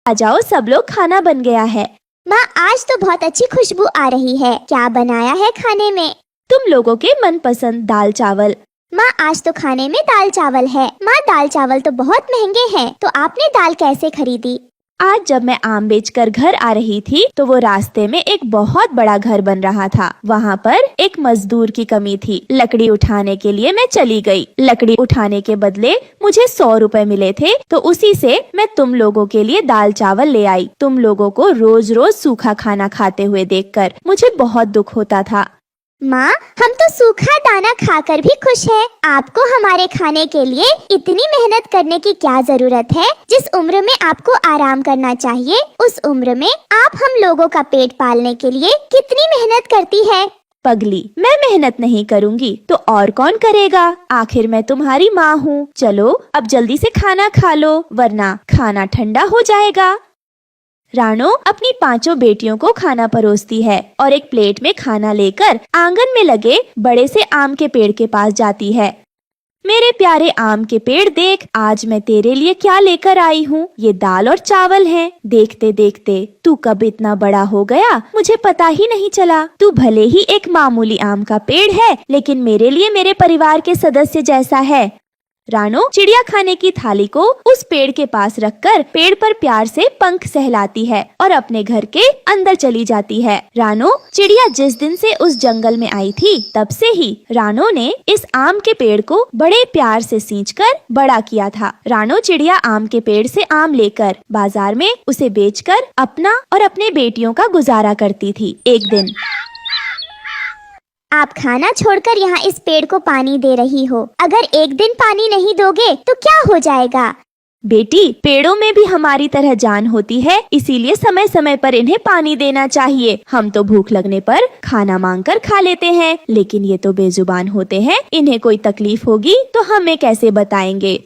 आ जाओ, सब लोग, खाना बन गया है। माँ, आज तो बहुत अच्छी खुशबू आ रही है। क्या बनाया है खाने में? तुम लोगों के मनपसंद दाल चावल। माँ, आज तो खाने में दाल चावल है। माँ, दाल चावल तो बहुत महंगे हैं, तो आपने दाल कैसे खरीदी? आज जब मैं आम बेचकर घर आ रही थी तो वो रास्ते में एक बहुत बड़ा घर बन रहा था। वहाँ पर एक मजदूर की कमी थी। लकड़ी उठाने के लिए मैं चली गई। लकड़ी उठाने के बदले मुझे 100 रुपए मिले थे, तो उसी से मैं तुम लोगों के लिए दाल चावल ले आई। तुम लोगों को रोज रोज सूखा खाना खाते हुए देखकर मुझे बहुत दुख होता था। माँ, हम तो सूखा दाना खाकर भी खुश हैं। आपको हमारे खाने के लिए इतनी मेहनत करने की क्या जरूरत है? जिस उम्र में आपको आराम करना चाहिए, उस उम्र में आप हम लोगों का पेट पालने के लिए कितनी मेहनत करती है। पगली, मैं मेहनत नहीं करूँगी तो और कौन करेगा? आखिर मैं तुम्हारी माँ हूँ। चलो अब जल्दी से खाना खा लो, वरना खाना ठंडा हो जाएगा। रानो अपनी 5 बेटियों को खाना परोसती है और एक प्लेट में खाना लेकर आंगन में लगे बड़े से आम के पेड़ के पास जाती है। मेरे प्यारे आम के पेड़, देख, आज मैं तेरे लिए क्या लेकर आई हूँ। ये दाल और चावल हैं। देखते देखते तू कब इतना बड़ा हो गया, मुझे पता ही नहीं चला। तू भले ही एक मामूली आम का पेड़ है, लेकिन मेरे लिए मेरे परिवार के सदस्य जैसा है। रानो चिड़िया खाने की थाली को उस पेड़ के पास रखकर पेड़ पर प्यार से पंख सहलाती है और अपने घर के अंदर चली जाती है। रानो चिड़िया जिस दिन से उस जंगल में आई थी, तब से ही रानो ने इस आम के पेड़ को बड़े प्यार से सींचकर बड़ा किया था। रानो चिड़िया आम के पेड़ से आम लेकर बाजार में उसे बेचकर अपना और अपने बेटियों का गुजारा करती थी। एक दिन, आप खाना छोड़कर यहाँ इस पेड़ को पानी दे रही हो। अगर एक दिन पानी नहीं दोगे तो क्या हो जाएगा? बेटी, पेड़ों में भी हमारी तरह जान होती है, इसीलिए समय समय पर इन्हें पानी देना चाहिए। हम तो भूख लगने पर खाना मांगकर खा लेते हैं, लेकिन ये तो बेजुबान होते हैं। इन्हें कोई तकलीफ होगी तो हमें कैसे बताएंगे?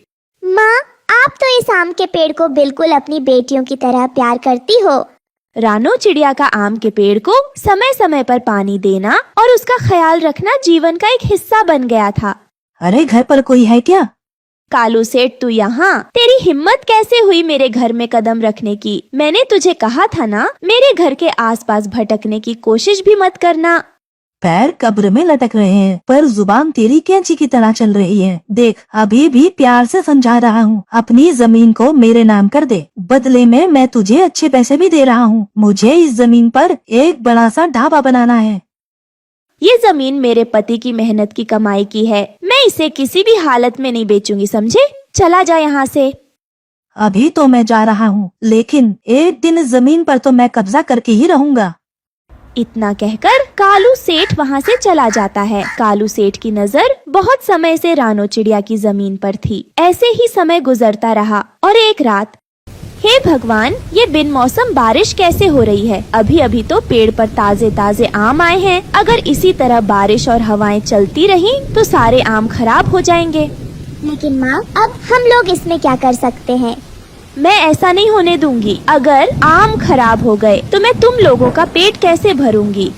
माँ, आप तो इस आम के पेड़ को बिल्कुल अपनी बेटियों की तरह प्यार करती हो। रानो चिड़िया का आम के पेड़ को समय समय पर पानी देना और उसका ख्याल रखना जीवन का एक हिस्सा बन गया था। अरे, घर पर कोई है क्या? कालू सेठ, तू यहाँ? तेरी हिम्मत कैसे हुई मेरे घर में कदम रखने की? मैंने तुझे कहा था ना, मेरे घर के आसपास भटकने की कोशिश भी मत करना। पैर कब्र में लटक रहे हैं, पर जुबान तेरी कैंची की तरह चल रही है। देख, अभी भी प्यार से समझा रहा हूँ, अपनी जमीन को मेरे नाम कर दे। बदले में मैं तुझे अच्छे पैसे भी दे रहा हूँ। मुझे इस जमीन पर एक बड़ा सा ढाबा बनाना है। ये जमीन मेरे पति की मेहनत की कमाई की है। मैं इसे किसी भी हालत में नहीं बेचूंगी, समझे? चला जा यहाँ से। अभी तो मैं जा रहा हूँ, लेकिन एक दिन इस जमीन पर तो मैं कब्जा करके ही रहूँगा। इतना कहकर कालू सेठ वहाँ से चला जाता है। कालू सेठ की नजर बहुत समय से रानो चिड़िया की जमीन पर थी। ऐसे ही समय गुजरता रहा और एक रात, हे भगवान, ये बिन मौसम बारिश कैसे हो रही है? अभी अभी तो पेड़ पर ताजे ताजे आम आए हैं। अगर इसी तरह बारिश और हवाएं चलती रहीं तो सारे आम खराब हो जाएंगे। लेकिन माँ, अब हम लोग इसमें क्या कर सकते हैं? मैं ऐसा नहीं होने दूंगी। अगर आम खराब हो गए तो मैं तुम लोगों का पेट कैसे भरूंगी?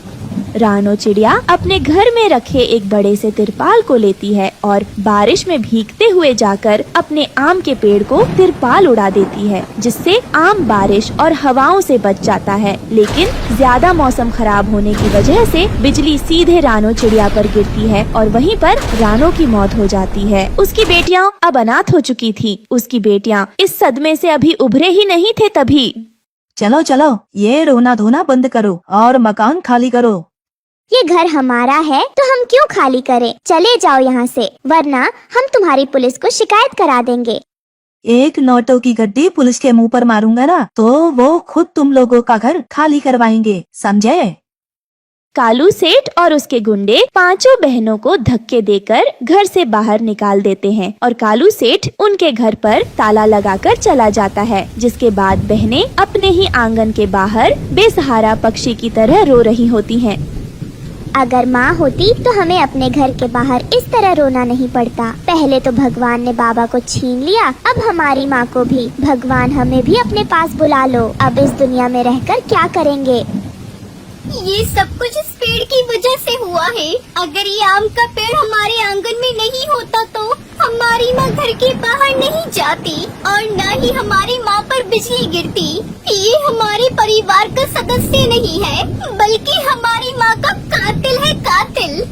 रानो चिड़िया अपने घर में रखे एक बड़े से तिरपाल को लेती है और बारिश में भीगते हुए जाकर अपने आम के पेड़ को तिरपाल उड़ा देती है, जिससे आम बारिश और हवाओं से बच जाता है। लेकिन ज्यादा मौसम खराब होने की वजह से बिजली सीधे रानो चिड़िया पर गिरती है और वहीं पर रानो की मौत हो जाती है। उसकी बेटियां अब अनाथ हो चुकी थी। उसकी बेटियां इस सदमे से अभी उभरे ही नहीं थे। तभी, चलो चलो, ये रोना धोना बंद करो और मकान खाली करो। ये घर हमारा है तो हम क्यों खाली करें? चले जाओ यहाँ से, वरना हम तुम्हारी पुलिस को शिकायत करा देंगे। एक नोटों की गड्डी पुलिस के मुंह पर मारूंगा ना, तो वो खुद तुम लोगों का घर खाली करवाएंगे, समझे? कालू सेठ और उसके गुंडे 5 बहनों को धक्के देकर घर से बाहर निकाल देते हैं और कालू सेठ उनके घर पर ताला लगाकर चला जाता है। जिसके बाद बहनें अपने ही आंगन के बाहर बेसहारा पक्षी की तरह रो रही होती हैं। अगर माँ होती तो हमें अपने घर के बाहर इस तरह रोना नहीं पड़ता। पहले तो भगवान ने बाबा को छीन लिया, अब हमारी माँ को भी। भगवान, हमें भी अपने पास बुला लो। अब इस दुनिया में रहकर क्या करेंगे? ये सब कुछ इस पेड़ की वजह से हुआ है। अगर ये आम का पेड़ हमारे आंगन में नहीं होता तो हमारी माँ घर के बाहर नहीं जाती और न ही हमारी माँ पर बिजली गिरती। ये हमारे परिवार का सदस्य नहीं है बल्कि हमारी माँ का कातिल है, कातिल।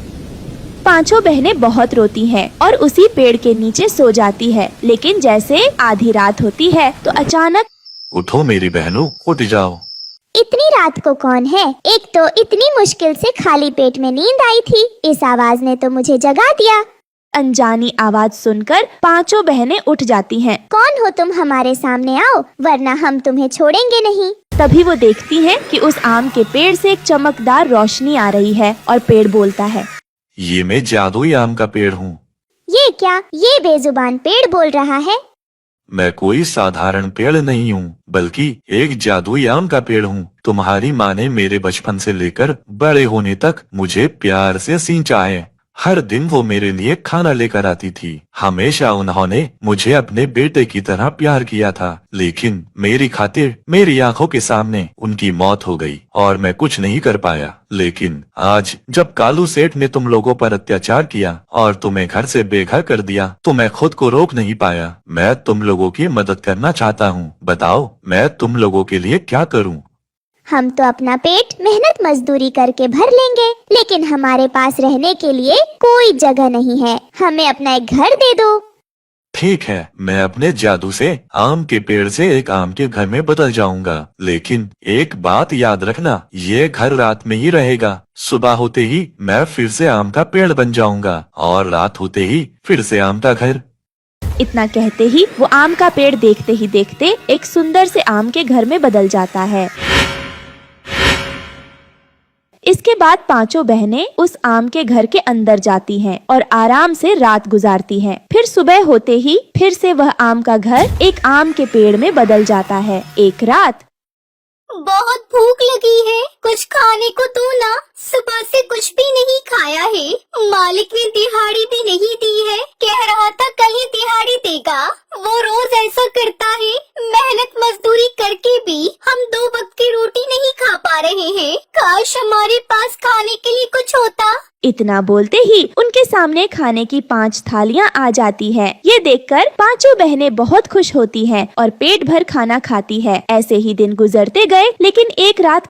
पांचों बहनें बहुत रोती हैं और उसी पेड़ के नीचे सो जाती है। लेकिन जैसे आधी रात होती है तो अचानक उठो मेरी बहनों, उठ जाओ। इतनी रात को कौन है? एक तो इतनी मुश्किल से खाली पेट में नींद आई थी, इस आवाज ने तो मुझे जगा दिया। अनजानी आवाज सुनकर पांचों बहनें उठ जाती हैं। कौन हो तुम? हमारे सामने आओ वरना हम तुम्हें छोड़ेंगे नहीं। तभी वो देखती हैं कि उस आम के पेड़ से एक चमकदार रोशनी आ रही है और पेड़ बोलता है, ये मैं जादुई आम का पेड़ हूँ। ये क्या? ये बेजुबान पेड़ बोल रहा है? मैं कोई साधारण पेड़ नहीं हूँ बल्कि एक जादुई आम का पेड़ हूँ। तुम्हारी माँ ने मेरे बचपन से लेकर बड़े होने तक मुझे प्यार से सींचा है। हर दिन वो मेरे लिए खाना लेकर आती थी। हमेशा उन्होंने मुझे अपने बेटे की तरह प्यार किया था, लेकिन मेरी खातिर मेरी आंखों के सामने उनकी मौत हो गई और मैं कुछ नहीं कर पाया। लेकिन आज जब कालू सेठ ने तुम लोगों पर अत्याचार किया और तुम्हें घर से बेघर कर दिया तो मैं खुद को रोक नहीं पाया। मैं तुम लोगों की मदद करना चाहता हूँ। बताओ मैं तुम लोगों के लिए क्या करूँ? हम तो अपना पेट मेहनत मजदूरी करके भर लेंगे, लेकिन हमारे पास रहने के लिए कोई जगह नहीं है। हमें अपना एक घर दे दो। ठीक है, मैं अपने जादू से आम के पेड़ से एक आम के घर में बदल जाऊंगा। लेकिन एक बात याद रखना, ये घर रात में ही रहेगा। सुबह होते ही मैं फिर से आम का पेड़ बन जाऊंगा और रात होते ही फिर से आम का घर। इतना कहते ही वो आम का पेड़ देखते ही देखते एक सुंदर से आम के घर में बदल जाता है। इसके बाद पांचों बहनें उस आम के घर के अंदर जाती हैं और आराम से रात गुजारती हैं। फिर सुबह होते ही फिर से वह आम का घर एक आम के पेड़ में बदल जाता है। एक रात बहुत भूख लगी है, कुछ खाने को दो ना। सुबह से कुछ भी नहीं खाया है। मालिक ने दिहाड़ी भी नहीं दी है। कह रहा था कल ही दिहाड़ी देगा। वो रोज ऐसा करता है। मेहनत मजदूरी करके भी हम 2 वक्त की रोटी नहीं खा पा रहे हैं। काश हमारे पास खाने के लिए कुछ होता। इतना बोलते ही उनके सामने खाने की 5 थालियां आ जाती है। ये देखकर पांचों बहनें बहुत खुश होती हैं और पेट भर खाना खाती है। ऐसे ही दिन गुजरते गए, लेकिन एक रात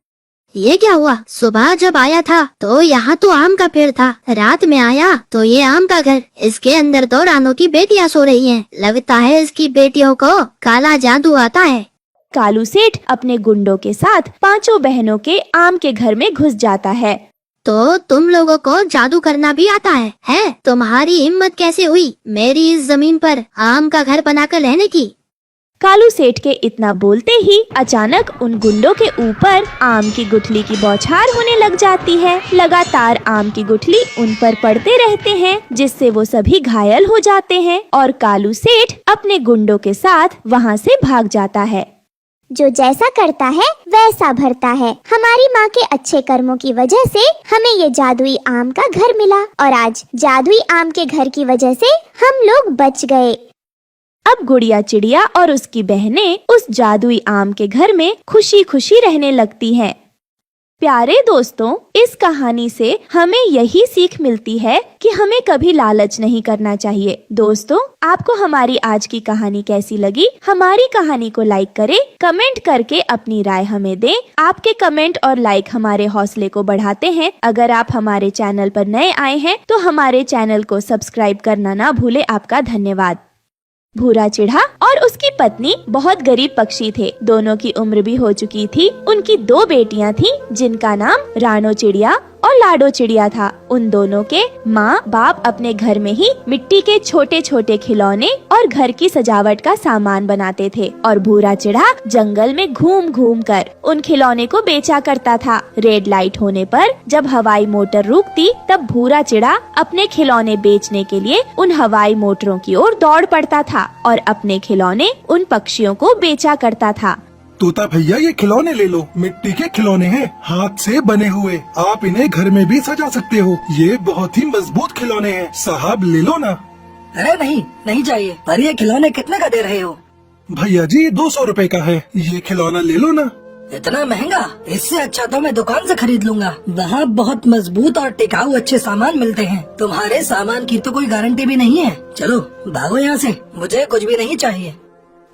ये क्या हुआ? सुबह जब आया था तो यहाँ तो आम का पेड़ था, रात में आया तो ये आम का घर। इसके अंदर तो रानों की बेटियाँ सो रही हैं। लगता है इसकी बेटियों को काला जादू आता है। कालू सेठ अपने गुंडों के साथ पांचों बहनों के आम के घर में घुस जाता है। तो तुम लोगों को जादू करना भी आता है? तुम्हारी हिम्मत कैसे हुई मेरी इस जमीन पर आम का घर बनाकर रहने की? कालू सेठ के इतना बोलते ही अचानक उन गुंडों के ऊपर आम की गुठली की बौछार होने लग जाती है। लगातार आम की गुठली उन पर पड़ते रहते हैं, जिससे वो सभी घायल हो जाते हैं और कालू सेठ अपने गुंडों के साथ वहाँ से भाग जाता है। जो जैसा करता है वैसा भरता है। हमारी माँ के अच्छे कर्मों की वजह से हमें ये जादुई आम का घर मिला और आज जादुई आम के घर की वजह से हम लोग बच गए। अब गुड़िया चिड़िया और उसकी बहनें उस जादुई आम के घर में खुशी खुशी रहने लगती हैं। प्यारे दोस्तों, इस कहानी से हमें यही सीख मिलती है कि हमें कभी लालच नहीं करना चाहिए। दोस्तों, आपको हमारी आज की कहानी कैसी लगी? हमारी कहानी को लाइक करें, कमेंट करके अपनी राय हमें दें। आपके कमेंट और लाइक हमारे हौसले को बढ़ाते हैं। अगर आप हमारे चैनल पर नए आए हैं तो हमारे चैनल को सब्सक्राइब करना ना भूले। आपका धन्यवाद। भूरा चिढ़ा और उसकी पत्नी बहुत गरीब पक्षी थे। दोनों की उम्र भी हो चुकी थी। उनकी 2 बेटियां थीं, जिनका नाम रानो चिड़िया और लाडो चिड़िया था। उन दोनों के माँ बाप अपने घर में ही मिट्टी के छोटे छोटे खिलौने और घर की सजावट का सामान बनाते थे और भूरा चिढ़ा जंगल में घूम घूम कर उन खिलौने को बेचा करता था। रेड लाइट होने पर जब हवाई मोटर रुकती तब भूरा चिढ़ा अपने खिलौने बेचने के लिए उन हवाई मोटरों की ओर दौड़ पड़ता था और अपने खिलौने उन पक्षियों को बेचा करता था। तोता भैया, ये खिलौने ले लो। मिट्टी के खिलौने हैं, हाथ से बने हुए। आप इन्हें घर में भी सजा सकते हो। ये बहुत ही मजबूत खिलौने हैं। साहब ले लो ना। अरे नहीं, नहीं चाहिए। पर ये खिलौने कितने का दे रहे हो? भैया जी, 200 रुपए का है। ये खिलौना ले लो ना। इतना महंगा? इससे अच्छा तो मैं दुकान से खरीद लूंगा। वहाँ बहुत मजबूत और टिकाऊ अच्छे सामान मिलते हैं। तुम्हारे सामान की तो कोई गारंटी भी नहीं है। चलो भागो यहाँ से, मुझे कुछ भी नहीं चाहिए।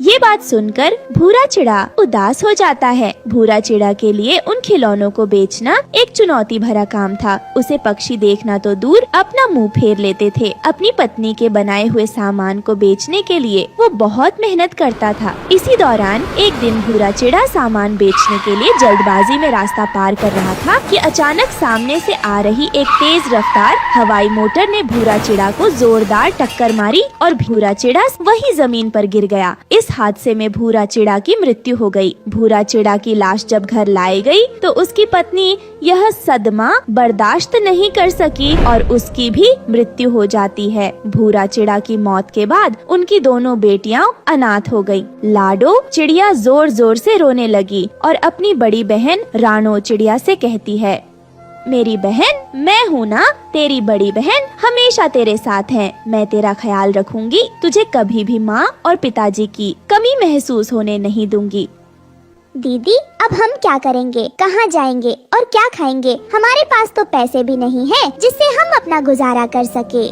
ये बात सुनकर भूरा चिड़ा उदास हो जाता है। भूरा चिड़ा के लिए उन खिलौनों को बेचना एक चुनौती भरा काम था। उसे पक्षी देखना तो दूर अपना मुंह फेर लेते थे। अपनी पत्नी के बनाए हुए सामान को बेचने के लिए वो बहुत मेहनत करता था। इसी दौरान एक दिन भूरा चिड़ा सामान बेचने के लिए जल्दबाजी में रास्ता पार कर रहा था कि अचानक सामने से आ रही एक तेज रफ्तार हवाई मोटर ने भूरा चिड़ा को जोरदार टक्कर मारी और भूरा चिड़ा वही जमीन पर गिर गया। इस हादसे में भूरा चिड़ा की मृत्यु हो गई। भूरा चिड़ा की लाश जब घर लाई गई तो उसकी पत्नी यह सदमा बर्दाश्त नहीं कर सकी और उसकी भी मृत्यु हो जाती है। भूरा चिड़ा की मौत के बाद उनकी दोनों बेटियां अनाथ हो गईं। लाडो चिड़िया जोर जोर से रोने लगी और अपनी बड़ी बहन रानो चिड़िया से कहती है, मेरी बहन, मैं हूँ ना, तेरी बड़ी बहन हमेशा तेरे साथ है। मैं तेरा ख्याल रखूंगी। तुझे कभी भी माँ और पिताजी की कमी महसूस होने नहीं दूंगी। दीदी, अब हम क्या करेंगे, कहाँ जाएंगे और क्या खाएंगे? हमारे पास तो पैसे भी नहीं है जिससे हम अपना गुजारा कर सके।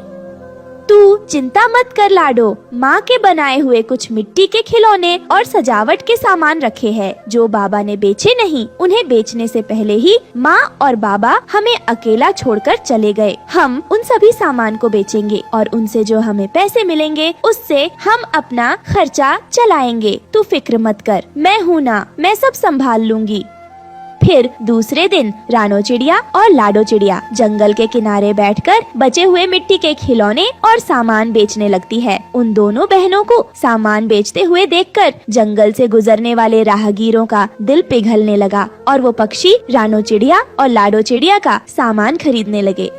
तू चिंता मत कर लाडो, माँ के बनाए हुए कुछ मिट्टी के खिलौने और सजावट के सामान रखे हैं जो बाबा ने बेचे नहीं। उन्हें बेचने से पहले ही माँ और बाबा हमें अकेला छोड़कर चले गए। हम उन सभी सामान को बेचेंगे और उनसे जो हमें पैसे मिलेंगे उससे हम अपना खर्चा चलाएंगे। तू फिक्र मत कर, मैं हूँ ना, मैं सब संभाल लूंगी। फिर दूसरे दिन रानो चिड़िया और लाडो चिड़िया जंगल के किनारे बैठकर बचे हुए मिट्टी के खिलौने और सामान बेचने लगती है। उन दोनों बहनों को सामान बेचते हुए देखकर जंगल से गुजरने वाले राहगीरों का दिल पिघलने लगा और वो पक्षी रानो चिड़िया और लाडो चिड़िया का सामान खरीदने लगे।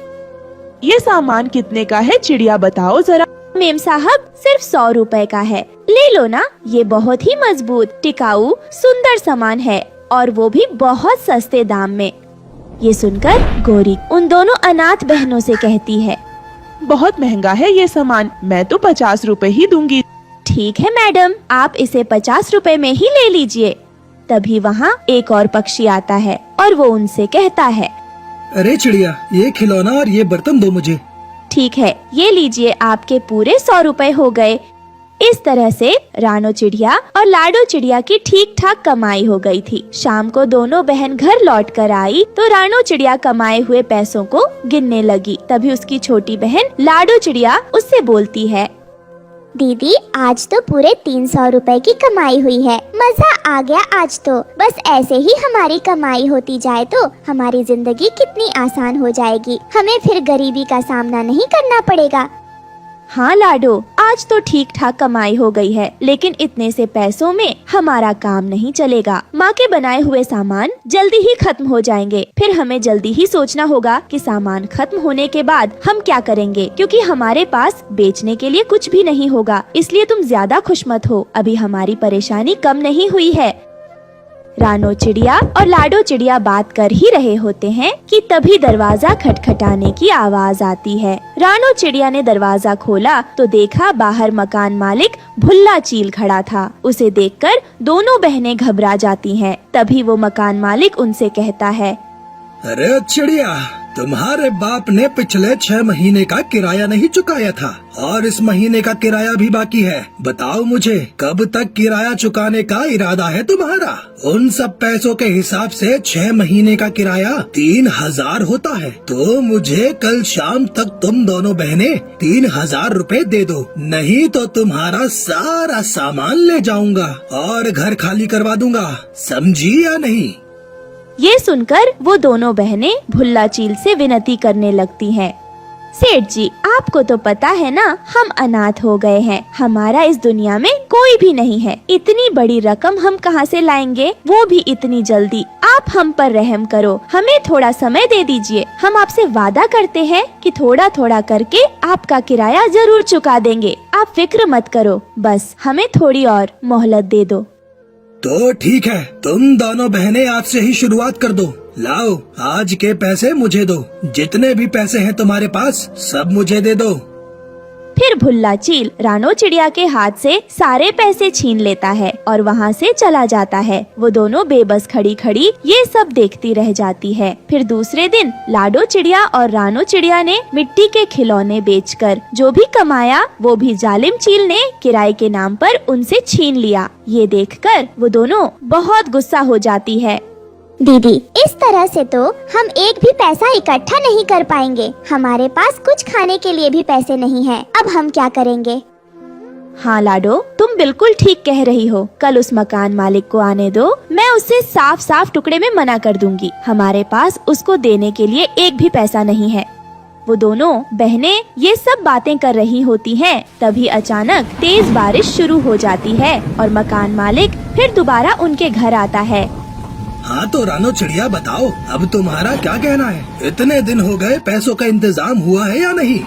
ये सामान कितने का है चिड़िया, बताओ जरा। मेम साहब, सिर्फ 100 रुपए का है, ले लो ना। ये बहुत ही मजबूत, टिकाऊ, सुंदर सामान है और वो भी बहुत सस्ते दाम में। ये सुनकर गोरी उन दोनों अनाथ बहनों से कहती है, बहुत महंगा है ये सामान, मैं तो 50 रुपए ही दूंगी। ठीक है मैडम, आप इसे 50 रुपए में ही ले लीजिए। तभी वहाँ एक और पक्षी आता है और वो उनसे कहता है, अरे चिड़िया, ये खिलौना और ये बर्तन दो मुझे। ठीक है, ये लीजिए, आपके पूरे 100 रुपए हो गए। इस तरह से रानो चिड़िया और लाडो चिड़िया की ठीक ठाक कमाई हो गई थी। शाम को दोनों बहन घर लौट कर आई तो रानो चिड़िया कमाए हुए पैसों को गिनने लगी। तभी उसकी छोटी बहन लाडो चिड़िया उससे बोलती है, दीदी, आज तो पूरे 300 रुपए की कमाई हुई है। मजा आ गया आज तो। बस ऐसे ही हमारी कमाई होती जाए तो हमारी जिंदगी कितनी आसान हो जाएगी। हमें फिर गरीबी का सामना नहीं करना पड़ेगा। हाँ लाडो, आज तो ठीक ठाक कमाई हो गई है, लेकिन इतने से पैसों में हमारा काम नहीं चलेगा। माँ के बनाए हुए सामान जल्दी ही खत्म हो जाएंगे। फिर हमें जल्दी ही सोचना होगा कि सामान खत्म होने के बाद हम क्या करेंगे, क्योंकि हमारे पास बेचने के लिए कुछ भी नहीं होगा। इसलिए तुम ज्यादा खुश मत हो, अभी हमारी परेशानी कम नहीं हुई है। रानो चिड़िया और लाडो चिड़िया बात कर ही रहे होते हैं कि तभी दरवाजा खटखटाने की आवाज आती है। रानो चिड़िया ने दरवाजा खोला तो देखा बाहर मकान मालिक भुल्ला चील खड़ा था। उसे देखकर दोनों बहनें घबरा जाती हैं। तभी वो मकान मालिक उनसे कहता है, अरे चिड़िया, तुम्हारे बाप ने पिछले 6 महीने का किराया नहीं चुकाया था और इस महीने का किराया भी बाकी है। बताओ मुझे, कब तक किराया चुकाने का इरादा है तुम्हारा? उन सब पैसों के हिसाब से 6 महीने का किराया 3000 होता है। तो मुझे कल शाम तक तुम दोनों बहनें 3000 रुपए दे दो, नहीं तो तुम्हारा सारा सामान ले जाऊंगा और घर खाली करवा दूंगा। समझी या नहीं? ये सुनकर वो दोनों बहनें भुल्ला चील से विनती करने लगती हैं। सेठ जी, आपको तो पता है ना, हम अनाथ हो गए हैं। हमारा इस दुनिया में कोई भी नहीं है। इतनी बड़ी रकम हम कहाँ से लाएंगे, वो भी इतनी जल्दी? आप हम पर रहम करो, हमें थोड़ा समय दे दीजिए। हम आपसे वादा करते हैं कि थोड़ा थोड़ा करके आपका किराया जरूर चुका देंगे। आप फिक्र मत करो, बस हमें थोड़ी और मोहलत दे दो। तो ठीक है, तुम दोनों बहनें आज से ही शुरुआत कर दो। लाओ, आज के पैसे मुझे दो। जितने भी पैसे हैं तुम्हारे पास सब मुझे दे दो। फिर भुल्ला चील रानो चिड़िया के हाथ से सारे पैसे छीन लेता है और वहाँ से चला जाता है। वो दोनों बेबस खड़ी खड़ी ये सब देखती रह जाती है। फिर दूसरे दिन लाडो चिड़िया और रानो चिड़िया ने मिट्टी के खिलौने बेचकर जो भी कमाया वो भी जालिम चील ने किराए के नाम पर उनसे छीन लिया। ये देखकर वो दोनों बहुत गुस्सा हो जाती है। दीदी, इस तरह से तो हम एक भी पैसा इकट्ठा नहीं कर पाएंगे। हमारे पास कुछ खाने के लिए भी पैसे नहीं हैं। अब हम क्या करेंगे? हाँ लाडो, तुम बिल्कुल ठीक कह रही हो। कल उस मकान मालिक को आने दो, मैं उससे साफ साफ टुकड़े में मना कर दूंगी। हमारे पास उसको देने के लिए एक भी पैसा नहीं है। वो दोनों बहनें ये सब बातें कर रही होती हैं, तभी अचानक तेज बारिश शुरू हो जाती है और मकान मालिक फिर दोबारा उनके घर आता है। हाँ तो रानो चिड़िया बताओ, अब तुम्हारा क्या कहना है? इतने दिन हो गए, पैसों का इंतजाम हुआ है या नहीं?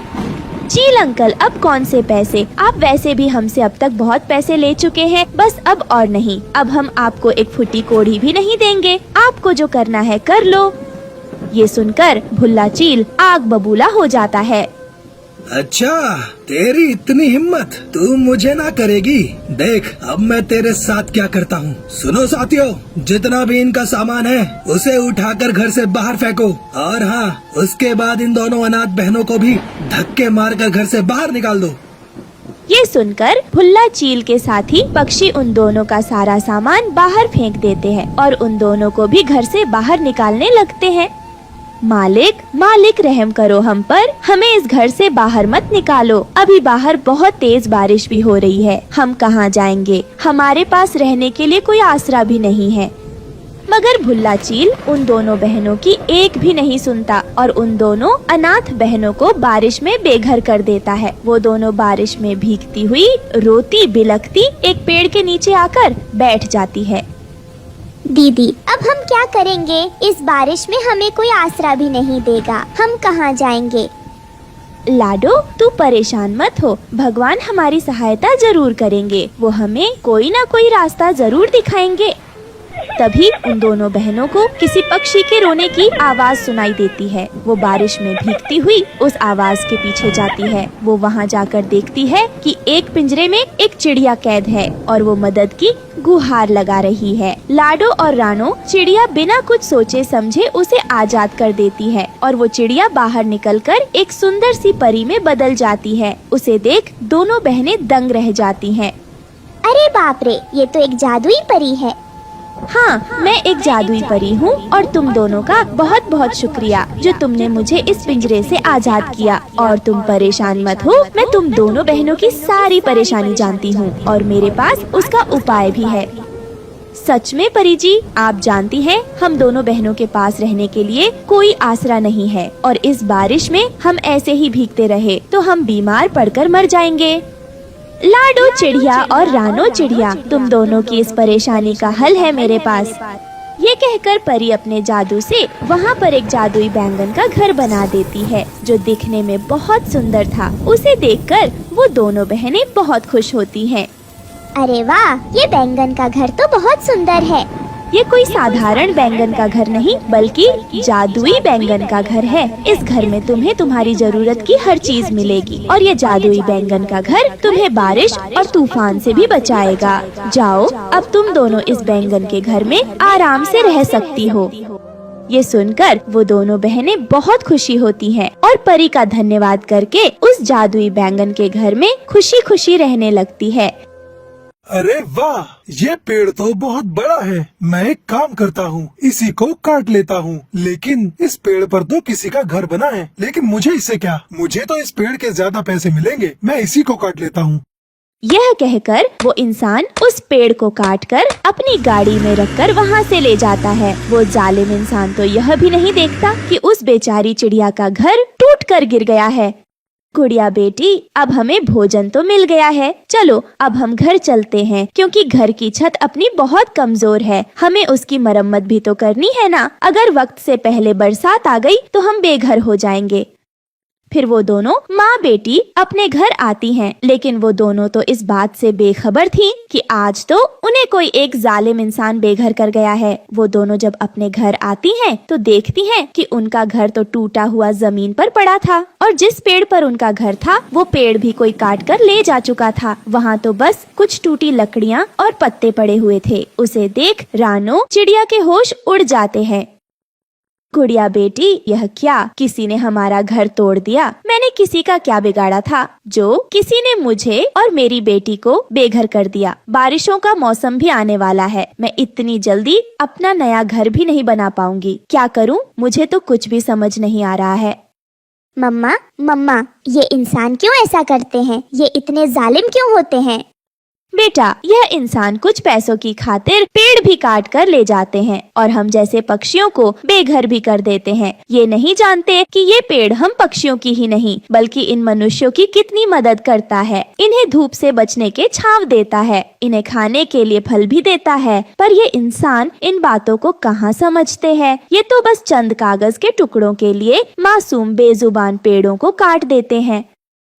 चील अंकल, अब कौन से पैसे? आप वैसे भी हमसे अब तक बहुत पैसे ले चुके हैं, बस अब और नहीं। अब हम आपको एक फुटी कोड़ी भी नहीं देंगे। आपको जो करना है कर लो। ये सुनकर भुल्ला चील आग बबूला हो जाता है। अच्छा, तेरी इतनी हिम्मत, तू मुझे ना करेगी। देख अब मैं तेरे साथ क्या करता हूँ। सुनो साथियों, जितना भी इनका सामान है उसे उठाकर घर से बाहर फेंको। और हाँ, उसके बाद इन दोनों अनाथ बहनों को भी धक्के मारकर घर से बाहर निकाल दो। ये सुनकर भुल्ला चील के साथी पक्षी उन दोनों का सारा सामान बाहर फेंक देते हैं और उन दोनों को भी घर से बाहर निकालने लगते हैं। मालिक रहम करो हम पर, हमें इस घर से बाहर मत निकालो। अभी बाहर बहुत तेज बारिश भी हो रही है, हम कहाँ जाएंगे? हमारे पास रहने के लिए कोई आसरा भी नहीं है। मगर भुल्ला चील उन दोनों बहनों की एक भी नहीं सुनता और उन दोनों अनाथ बहनों को बारिश में बेघर कर देता है। वो दोनों बारिश में भीगती हुई रोती बिलखती एक पेड़ के नीचे आकर बैठ जाती है। दीदी, अब हम क्या करेंगे? इस बारिश में हमें कोई आसरा भी नहीं देगा। हम कहाँ जाएंगे? लाडो, तू परेशान मत हो, भगवान हमारी सहायता जरूर करेंगे। वो हमें कोई ना कोई रास्ता जरूर दिखाएंगे। तभी उन दोनों बहनों को किसी पक्षी के रोने की आवाज सुनाई देती है। वो बारिश में भीगती हुई उस आवाज के पीछे जाती है। वो वहाँ जाकर देखती है कि एक पिंजरे में एक चिड़िया कैद है और वो मदद की गुहार लगा रही है। लाडो और रानो चिड़िया बिना कुछ सोचे समझे उसे आजाद कर देती है और वो चिड़िया बाहर निकलकर एक सुंदर सी परी में बदल जाती है। उसे देख दोनों बहनें दंग रह जाती हैं। अरे बाप रे, ये तो एक जादुई परी है। हाँ, मैं एक जादुई परी हूँ और तुम दोनों का बहुत बहुत शुक्रिया जो तुमने मुझे इस पिंजरे से आजाद किया। और तुम परेशान मत हो, मैं तुम दोनों बहनों की सारी परेशानी जानती हूँ और मेरे पास उसका उपाय भी है। सच में परी जी, आप जानती हैं हम दोनों बहनों के पास रहने के लिए कोई आसरा नहीं है और इस बारिश में हम ऐसे ही भीगते रहे तो हम बीमार पड़कर मर जाएंगे। लाडो चिड़िया और रानो चिड़िया, तुम दोनों की इस परेशानी का हल है मेरे पास। ये कहकर परी अपने जादू से वहाँ पर एक जादुई बैंगन का घर बना देती है जो दिखने में बहुत सुंदर था। उसे देखकर वो दोनों बहनें बहुत खुश होती हैं। अरे वाह, ये बैंगन का घर तो बहुत सुंदर है। ये कोई साधारण बैंगन का घर नहीं बल्कि जादुई बैंगन का घर है। इस घर में तुम्हें तुम्हारी जरूरत की हर चीज मिलेगी और ये जादुई बैंगन का घर तुम्हें बारिश और तूफान से भी बचाएगा। जाओ, अब तुम दोनों इस बैंगन के घर में आराम से रह सकती हो। ये सुनकर वो दोनों बहनें बहुत खुशी होती हैं और परी का धन्यवाद करके उस जादुई बैंगन के घर में खुशी खुशी रहने लगती है। अरे वाह, ये पेड़ तो बहुत बड़ा है। मैं एक काम करता हूँ, इसी को काट लेता हूँ। लेकिन इस पेड़ पर तो किसी का घर बना है, लेकिन मुझे इससे क्या? मुझे तो इस पेड़ के ज्यादा पैसे मिलेंगे। मैं इसी को काट लेता हूँ। यह कहकर वो इंसान उस पेड़ को काटकर अपनी गाड़ी में रखकर वहाँ से ले जाता है। वो जालिम इंसान तो यह भी नहीं देखता कि उस बेचारी चिड़िया का घर टूटकर गिर गया है। गुड़िया बेटी, अब हमें भोजन तो मिल गया है, चलो अब हम घर चलते हैं क्योंकि घर की छत अपनी बहुत कमजोर है। हमें उसकी मरम्मत भी तो करनी है ना। अगर वक्त से पहले बरसात आ गई तो हम बेघर हो जाएंगे। फिर वो दोनों माँ बेटी अपने घर आती हैं, लेकिन वो दोनों तो इस बात से बेखबर थीं कि आज तो उन्हें कोई एक जालिम इंसान बेघर कर गया है। वो दोनों जब अपने घर आती हैं तो देखती हैं कि उनका घर तो टूटा हुआ जमीन पर पड़ा था और जिस पेड़ पर उनका घर था वो पेड़ भी कोई काट कर ले जा चुका था। वहाँ तो बस कुछ टूटी लकड़ियाँ और पत्ते पड़े हुए थे। उसे देख रानो चिड़िया के होश उड़ जाते हैं। गुड़िया बेटी, यह क्या, किसी ने हमारा घर तोड़ दिया। मैंने किसी का क्या बिगाड़ा था जो किसी ने मुझे और मेरी बेटी को बेघर कर दिया। बारिशों का मौसम भी आने वाला है, मैं इतनी जल्दी अपना नया घर भी नहीं बना पाऊंगी। क्या करूं, मुझे तो कुछ भी समझ नहीं आ रहा है। मम्मा मम्मा, ये इंसान क्यों ऐसा करते हैं? ये इतने जालिम क्यों होते हैं? बेटा, यह इंसान कुछ पैसों की खातिर पेड़ भी काट कर ले जाते हैं और हम जैसे पक्षियों को बेघर भी कर देते हैं। ये नहीं जानते कि ये पेड़ हम पक्षियों की ही नहीं बल्कि इन मनुष्यों की कितनी मदद करता है। इन्हें धूप से बचने के छांव देता है, इन्हें खाने के लिए फल भी देता है। पर ये इंसान इन बातों को कहाँ समझते हैं। ये तो बस चंद कागज के टुकड़ों के लिए मासूम बेजुबान पेड़ों को काट देते हैं।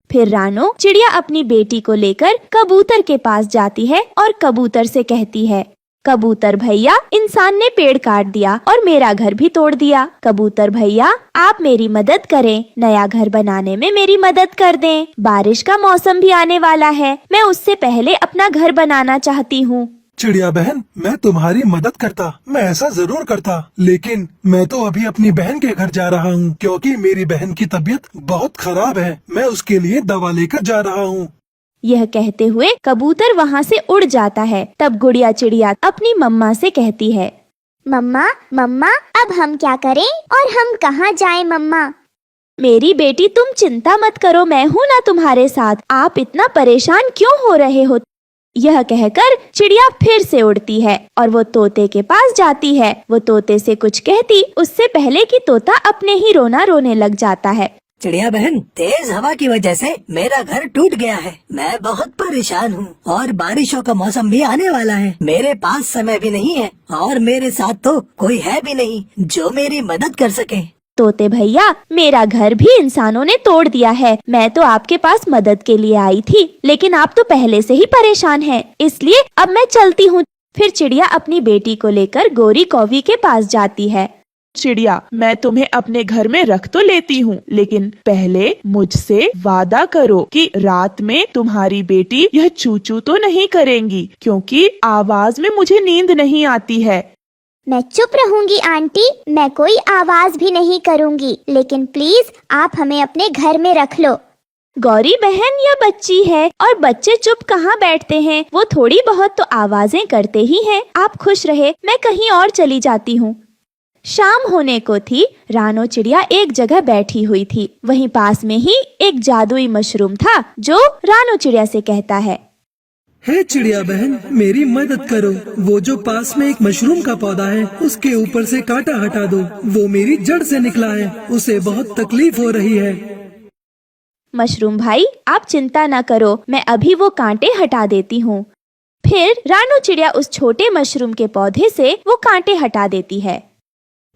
फिर रानो चिड़िया अपनी बेटी को लेकर कबूतर के पास जाती है और कबूतर से कहती है, कबूतर भैया, इंसान ने पेड़ काट दिया और मेरा घर भी तोड़ दिया। कबूतर भैया, आप मेरी मदद करें, नया घर बनाने में मेरी मदद कर दें। बारिश का मौसम भी आने वाला है, मैं उससे पहले अपना घर बनाना चाहती हूँ। चिड़िया बहन, मैं तुम्हारी मदद करता, मैं ऐसा जरूर करता, लेकिन मैं तो अभी अपनी बहन के घर जा रहा हूँ क्योंकि मेरी बहन की तबीयत बहुत खराब है। मैं उसके लिए दवा लेकर जा रहा हूँ। यह कहते हुए कबूतर वहाँ से उड़ जाता है। तब गुड़िया चिड़िया अपनी मम्मा से कहती है, मम्मा मम्मा, अब हम क्या करें और हम कहाँ जाएं मम्मा? मेरी बेटी, तुम चिंता मत करो, मैं हूँ ना तुम्हारे साथ। आप इतना परेशान क्यों हो रहे हो? यह कहकर चिड़िया फिर से उड़ती है और वो तोते के पास जाती है। वो तोते से कुछ कहती उससे पहले कि तोता अपने ही रोना रोने लग जाता है। चिड़िया बहन, तेज हवा की वजह से मेरा घर टूट गया है। मैं बहुत परेशान हूँ और बारिशों का मौसम भी आने वाला है। मेरे पास समय भी नहीं है और मेरे साथ तो कोई है भी नहीं जो मेरी मदद कर सके। तोते भैया, मेरा घर भी इंसानों ने तोड़ दिया है। मैं तो आपके पास मदद के लिए आई थी, लेकिन आप तो पहले से ही परेशान हैं, इसलिए अब मैं चलती हूँ। फिर चिड़िया अपनी बेटी को लेकर गोरी कौवी के पास जाती है। चिड़िया, मैं तुम्हें अपने घर में रख तो लेती हूँ, लेकिन पहले मुझसे वादा करो कि रात में तुम्हारी बेटी यह चूचू तो नहीं करेंगी, क्योंकि आवाज में मुझे नींद नहीं आती है। मैं चुप रहूंगी आंटी, मैं कोई आवाज भी नहीं करूंगी, लेकिन प्लीज आप हमें अपने घर में रख लो। गौरी बहन, यह बच्ची है और बच्चे चुप कहाँ बैठते हैं, वो थोड़ी बहुत तो आवाजें करते ही हैं। आप खुश रहे, मैं कहीं और चली जाती हूँ। शाम होने को थी। रानो चिड़िया एक जगह बैठी हुई थी। वहीं पास में ही एक जादुई मशरूम था जो रानो चिड़िया से कहता है, हे चिड़िया बहन, मेरी मदद करो। वो जो पास में एक मशरूम का पौधा है उसके ऊपर से कांटा हटा दो। वो मेरी जड़ से निकला है, उसे बहुत तकलीफ हो रही है। मशरूम भाई, आप चिंता न करो, मैं अभी वो कांटे हटा देती हूँ। फिर रानो चिड़िया उस छोटे मशरूम के पौधे से वो कांटे हटा देती है।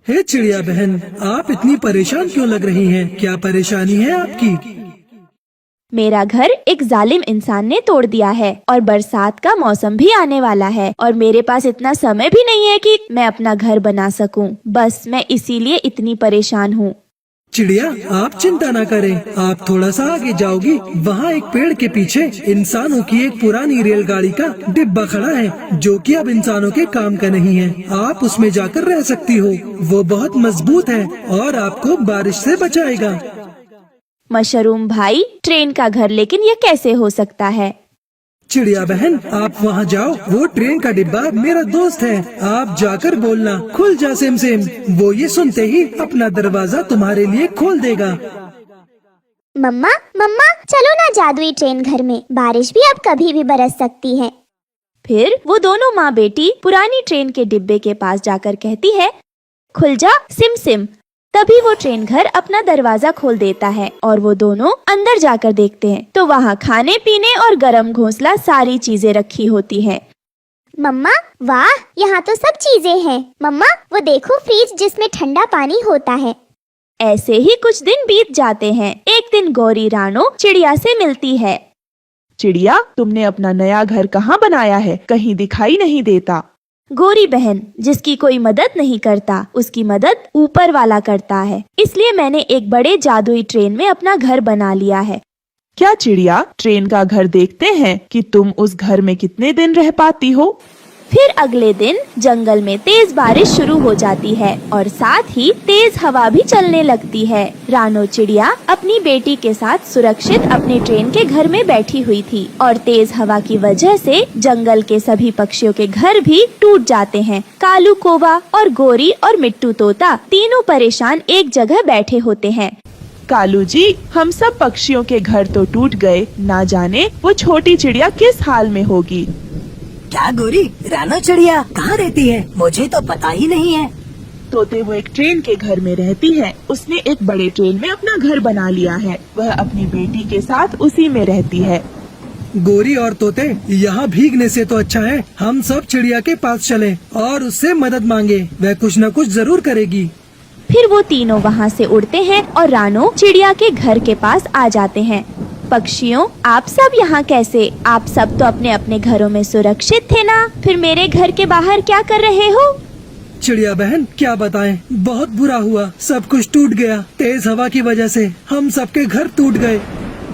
हे चिड़िया बहन, आप इतनी परेशान क्यों लग रही हैं? क्या परेशानी है आपकी? मेरा घर एक जालिम इंसान ने तोड़ दिया है और बरसात का मौसम भी आने वाला है और मेरे पास इतना समय भी नहीं है कि मैं अपना घर बना सकूं। बस मैं इसीलिए इतनी परेशान हूँ। चिड़िया, आप चिंता ना करें, आप थोड़ा सा आगे जाओगी, वहाँ एक पेड़ के पीछे इंसानों की एक पुरानी रेलगाड़ी का डिब्बा खड़ा है जो कि अब इंसानों के काम का नहीं है। आप उसमें जाकर रह सकती हो, वो बहुत मजबूत है और आपको बारिश से बचाएगा। मशरूम भाई, ट्रेन का घर, लेकिन यह कैसे हो सकता है? चिड़िया बहन, आप वहाँ जाओ, वो ट्रेन का डिब्बा मेरा दोस्त है। आप जाकर बोलना, खुल जा सिम सिम। वो ये सुनते ही अपना दरवाजा तुम्हारे लिए खोल देगा। मम्मा मम्मा, चलो ना जादुई ट्रेन घर में, बारिश भी अब कभी भी बरस सकती है। फिर वो दोनों माँ बेटी पुरानी ट्रेन के डिब्बे के पास जाकर कहती है, खुल जा सिम सिम। तभी वो ट्रेन घर अपना दरवाजा खोल देता है और वो दोनों अंदर जाकर देखते हैं तो वहाँ खाने पीने और गरम घोंसला सारी चीजें रखी होती हैं। मम्मा वाह, यहाँ तो सब चीजें हैं। मम्मा वो देखो फ्रिज जिसमें ठंडा पानी होता है। ऐसे ही कुछ दिन बीत जाते हैं। एक दिन गौरी रानो चिड़िया से मिलती है। चिड़िया, तुमने अपना नया घर कहाँ बनाया है? कहीं दिखाई नहीं देता। गौरी बहन, जिसकी कोई मदद नहीं करता उसकी मदद ऊपर वाला करता है, इसलिए मैंने एक बड़े जादुई ट्रेन में अपना घर बना लिया है। क्या चिड़िया, ट्रेन का घर देखते हैं कि तुम उस घर में कितने दिन रह पाती हो? फिर अगले दिन जंगल में तेज बारिश शुरू हो जाती है और साथ ही तेज हवा भी चलने लगती है। रानो चिड़िया अपनी बेटी के साथ सुरक्षित अपने ट्रेन के घर में बैठी हुई थी और तेज हवा की वजह से जंगल के सभी पक्षियों के घर भी टूट जाते हैं। कालू कौवा और गोरी और मिट्टू तोता तीनों परेशान एक जगह बैठे होते हैं। कालू जी, हम सब पक्षियों के घर तो टूट गए, ना जाने वो छोटी चिड़िया किस हाल में होगी। क्या गोरी, रानो चिड़िया कहाँ रहती है? मुझे तो पता ही नहीं है। तोते वो एक ट्रेन के घर में रहती है। उसने एक बड़े ट्रेन में अपना घर बना लिया है। वह अपनी बेटी के साथ उसी में रहती है। गोरी और तोते, यहाँ भीगने से तो अच्छा है हम सब चिड़िया के पास चलें और उससे मदद मांगे, वह कुछ न कुछ जरूर करेगी। फिर वो तीनों वहाँ से उड़ते हैं और रानो चिड़िया के घर के पास आ जाते हैं। पक्षियों, आप सब यहाँ कैसे? आप सब तो अपने अपने घरों में सुरक्षित थे ना? फिर मेरे घर के बाहर क्या कर रहे हो? चिड़िया बहन, क्या बताएं, बहुत बुरा हुआ, सब कुछ टूट गया। तेज हवा की वजह से हम सबके घर टूट गए।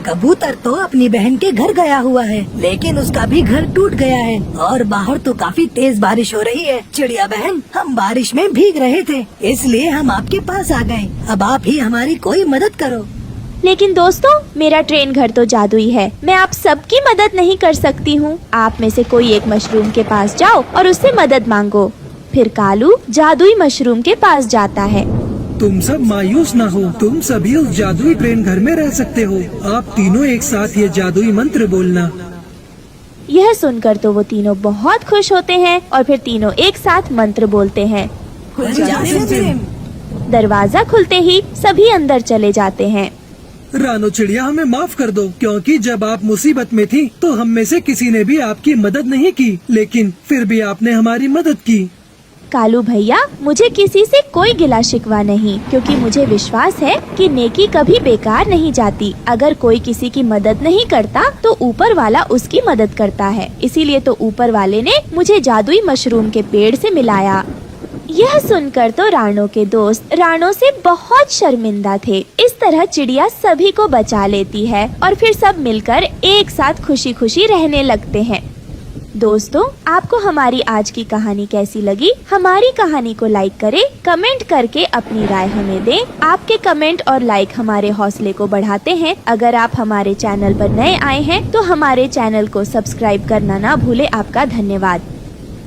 कबूतर तो अपनी बहन के घर गया हुआ है, लेकिन उसका भी घर टूट गया है और बाहर तो काफी तेज बारिश हो रही है। चिड़िया बहन, हम बारिश में भीग रहे थे, इसलिए हम आपके पास आ गए। अब आप ही हमारी कोई मदद करो। लेकिन दोस्तों, मेरा ट्रेन घर तो जादुई है, मैं आप सबकी मदद नहीं कर सकती हूँ। आप में से कोई एक मशरूम के पास जाओ और उससे मदद मांगो। फिर कालू जादुई मशरूम के पास जाता है। तुम सब मायूस ना हो, तुम सभी उस जादुई ट्रेन घर में रह सकते हो। आप तीनों एक साथ ये जादुई मंत्र बोलना। यह सुनकर तो वो तीनों बहुत खुश होते हैं और फिर तीनों एक साथ मंत्र बोलते हैं। दरवाजा खुलते ही सभी अंदर चले जाते हैं। रानो चिड़िया, हमें माफ कर दो, क्योंकि जब आप मुसीबत में थी तो हम में से किसी ने भी आपकी मदद नहीं की, लेकिन फिर भी आपने हमारी मदद की। कालू भैया, मुझे किसी से कोई गिला शिकवा नहीं, क्योंकि मुझे विश्वास है कि नेकी कभी बेकार नहीं जाती। अगर कोई किसी की मदद नहीं करता तो ऊपर वाला उसकी मदद करता है। इसीलिए तो ऊपर वाले ने मुझे जादुई मशरूम के पेड़ से मिलाया। यह सुनकर तो रानो के दोस्त रानो से बहुत शर्मिंदा थे। इस तरह चिड़िया सभी को बचा लेती है और फिर सब मिलकर एक साथ खुशी खुशी रहने लगते हैं। दोस्तों, आपको हमारी आज की कहानी कैसी लगी? हमारी कहानी को लाइक करें, कमेंट करके अपनी राय हमें दें। आपके कमेंट और लाइक हमारे हौसले को बढ़ाते हैं। अगर आप हमारे चैनल पर नए आए हैं तो हमारे चैनल को सब्सक्राइब करना ना भूले। आपका धन्यवाद।